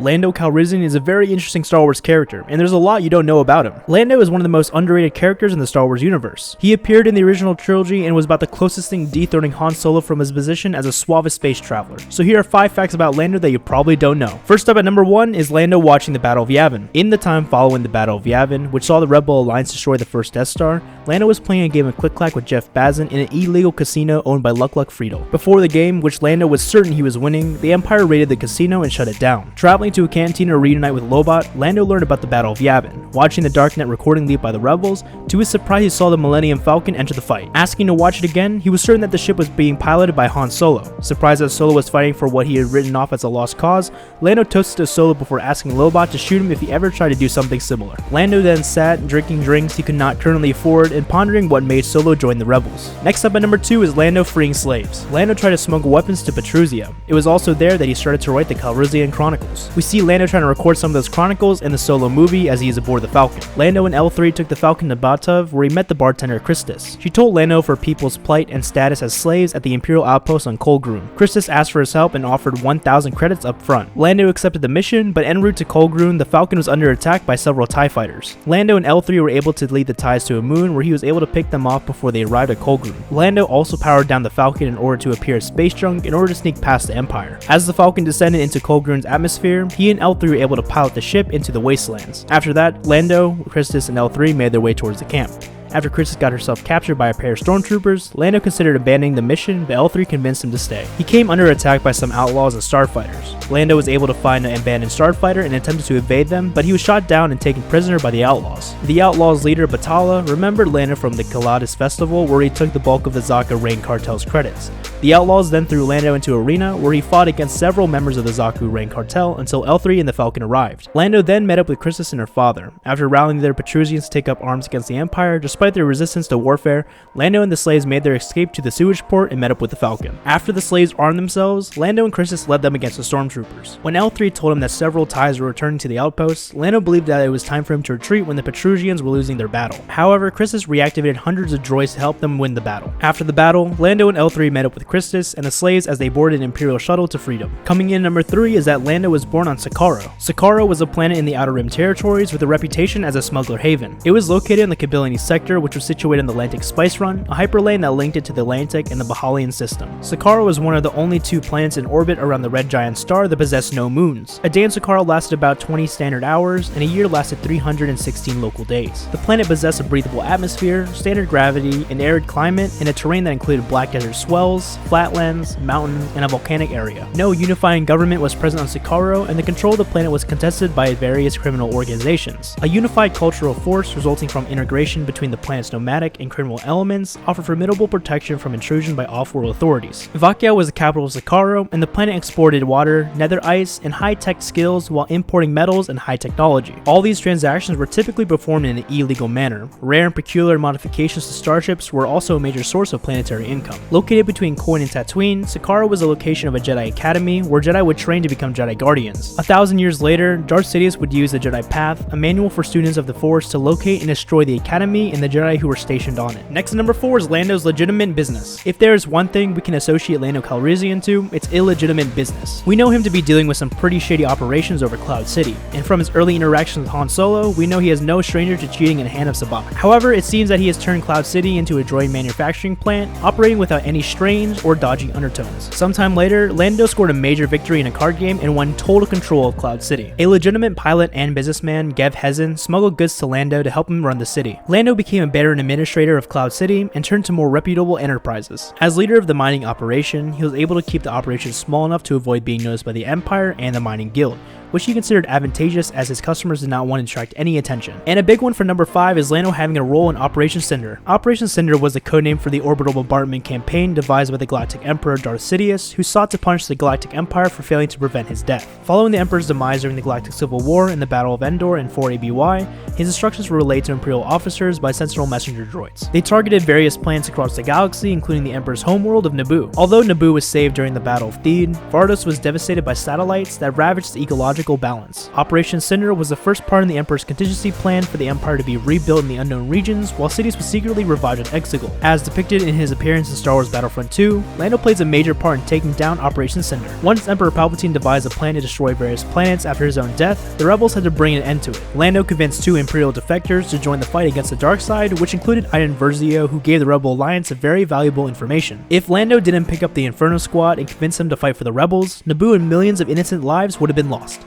Lando Calrissian is a very interesting Star Wars character, and there's a lot you don't know about him. Lando is one of the most underrated characters in the Star Wars universe. He appeared in the original trilogy and was about the closest thing dethroning Han Solo from his position as a suavest space traveler. So here are 5 facts about Lando that you probably don't know. First up at number 1 is Lando watching the Battle of Yavin. In the time following the Battle of Yavin, which saw the Rebel Alliance destroy the first Death Star, Lando was playing a game of klik with Jaff Basan in an illegal casino owned by Luck Luck Freidal. Before the game, which Lando was certain he was winning, the Empire raided the casino and shut it down. Traveling to a cantina to reunite with Lobot, Lando learned about the Battle of Yavin. Watching the DarkNet recording leaked by the rebels, to his surprise he saw the Millennium Falcon enter the fight. Asking to watch it again, he was certain that the ship was being piloted by Han Solo. Surprised that Solo was fighting for what he had written off as a lost cause, Lando toasted to Solo before asking Lobot to shoot him if he ever tried to do something similar. Lando then sat, drinking drinks he could not currently afford and pondering what made Solo join the rebels. Next up at number 2 is Lando freeing slaves. Lando tried to smuggle weapons to Petruzia. It was also there that he started to write the Calrissian Chronicles. We see Lando trying to record some of those chronicles in the Solo movie as he is aboard the Falcon. Lando and L3 took the Falcon to Batov, where he met the bartender Christus. She told Lando of her people's plight and status as slaves at the Imperial outpost on Kolgrun. Christus asked for his help and offered 1,000 credits up front. Lando accepted the mission, but en route to Kolgrun, the Falcon was under attack by several TIE fighters. Lando and L3 were able to lead the TIEs to a moon where he was able to pick them off before they arrived at Kolgrun. Lando also powered down the Falcon in order to appear as space junk in order to sneak past the Empire. As the Falcon descended into Kolgrun's atmosphere, he and L3 were able to pilot the ship into the wastelands. After that, Lando, Christus, and L3 made their way towards the camp. After Christus got herself captured by a pair of stormtroopers, Lando considered abandoning the mission, but L3 convinced him to stay. He came under attack by some outlaws and starfighters. Lando was able to find an abandoned starfighter and attempted to evade them, but he was shot down and taken prisoner by the outlaws. The outlaws' leader, Batala, remembered Lando from the Kaladis Festival, where he took the bulk of the Zaka Rain Cartel's credits. The outlaws then threw Lando into an arena where he fought against several members of the Zaku Rain Cartel until L3 and the Falcon arrived. Lando then met up with Christus and her father. After rallying their Petrusians to take up arms against the Empire, despite their resistance to warfare, Lando and the slaves made their escape to the sewage port and met up with the Falcon. After the slaves armed themselves, Lando and Christus led them against the stormtroopers. When L3 told him that several TIEs were returning to the outposts, Lando believed that it was time for him to retreat when the Petrusians were losing their battle. However, Christus reactivated hundreds of droids to help them win the battle. After the battle, Lando and L3 met up with Christus and the slaves as they boarded an Imperial shuttle to freedom. Coming in number 3 is that Lando was born on Socarro. Socarro was a planet in the Outer Rim territories with a reputation as a smuggler haven. It was located in the Kabilini sector, which was situated in the Atlantic Spice Run, a hyperlane that linked it to the Atlantic and the Bahalian system. Socarro was one of the only 2 planets in orbit around the red giant star that possessed no moons. A day in Socarro lasted about 20 standard hours, and a year lasted 316 local days. The planet possessed a breathable atmosphere, standard gravity, an arid climate, and a terrain that included black desert swells, flatlands, mountains, and a volcanic area. No unifying government was present on Socarro, and the control of the planet was contested by various criminal organizations. A unified cultural force resulting from integration between the planet's nomadic and criminal elements offered formidable protection from intrusion by off-world authorities. Vakia was the capital of Socarro, and the planet exported water, nether ice, and high-tech skills while importing metals and high technology. All these transactions were typically performed in an illegal manner. Rare and peculiar modifications to starships were also a major source of planetary income. Located between Koin and Tatooine, Socarro was a location of a Jedi Academy where Jedi would train to become Jedi Guardians. 1,000 years later, Darth Sidious would use the Jedi Path, a manual for students of the Force to locate and destroy the Academy and the Jedi who were stationed on it. Next at number 4 is Lando's legitimate business. If there is one thing we can associate Lando Calrissian to, it's illegitimate business. We know him to be dealing with some pretty shady operations over Cloud City, and from his early interactions with Han Solo, we know he is no stranger to cheating in the hand of Sabak. However, it seems that he has turned Cloud City into a droid manufacturing plant, operating without any strange or dodgy undertones. Sometime later, Lando scored a major victory in a card game and won total control of Cloud City. A legitimate pilot and businessman, Gev Hezin, smuggled goods to Lando to help him run the city. Lando became a better administrator of Cloud City and turned to more reputable enterprises. As leader of the mining operation, he was able to keep the operation small enough to avoid being noticed by the Empire and the Mining Guild, which he considered advantageous as his customers did not want to attract any attention. And a big one for number 5 is Lando having a role in Operation Cinder. Operation Cinder was the codename for the orbital bombardment campaign devised by the Galactic Emperor Darth Sidious, who sought to punish the Galactic Empire for failing to prevent his death. Following the Emperor's demise during the Galactic Civil War and the Battle of Endor in 4 ABY, his instructions were relayed to Imperial officers by Sentinel messenger droids. They targeted various planets across the galaxy, including the Emperor's homeworld of Naboo. Although Naboo was saved during the Battle of Theed, Vardos was devastated by satellites that ravaged the ecological physical balance. Operation Cinder was the first part in the Emperor's contingency plan for the Empire to be rebuilt in the unknown regions, while Sidious was secretly revived on Exegol. As depicted in his appearance in Star Wars Battlefront 2, Lando plays a major part in taking down Operation Cinder. Once Emperor Palpatine devised a plan to destroy various planets after his own death, the rebels had to bring an end to it. Lando convinced 2 Imperial defectors to join the fight against the dark side, which included Iden Versio, who gave the Rebel Alliance very valuable information. If Lando didn't pick up the Inferno Squad and convince them to fight for the rebels, Naboo and millions of innocent lives would have been lost.